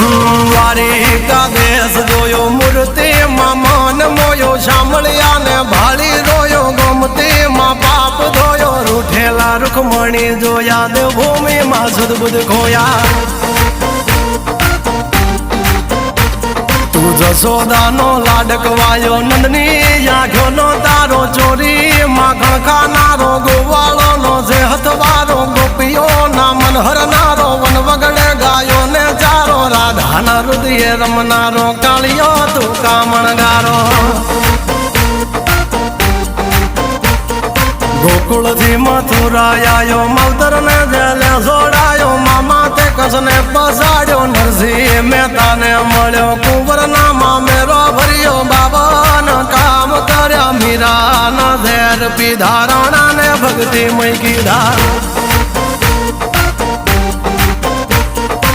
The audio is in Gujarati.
દ્વારિકા દેશ જોયો મૂર્તિમાં મન મોયો સાંભળ્યા ને ભાળી રોયો ગમતીમાં પાપ ધોયો રૂઠેલા રૂખમણી જોયા દેવભૂમિમાં સદબુદ્ધ ખોયા તું જશોદાનો લાડકવાયો નંદની આંખોનો તારો ચોરી માખણ ખાનારો ગોવાળોનો જે હથવારો ગોપીઓના મન હરનારો વન વગડે ગાયો ને ચારો રાધાના હૃદયે રમનારો કાળિયો તું કામણગારો ગોકુળથી મથુરા આયો માવતર ને જેલે જોડાયો મામા તે કસને પસાડ્યો નરસિંહ મહેતાને મળ્યો કુંવરના મામેરો ભર્યો બાબાના કામ કર્યા મીરાના ઝેર પીધા રાણાને ભક્તિ મય કીધા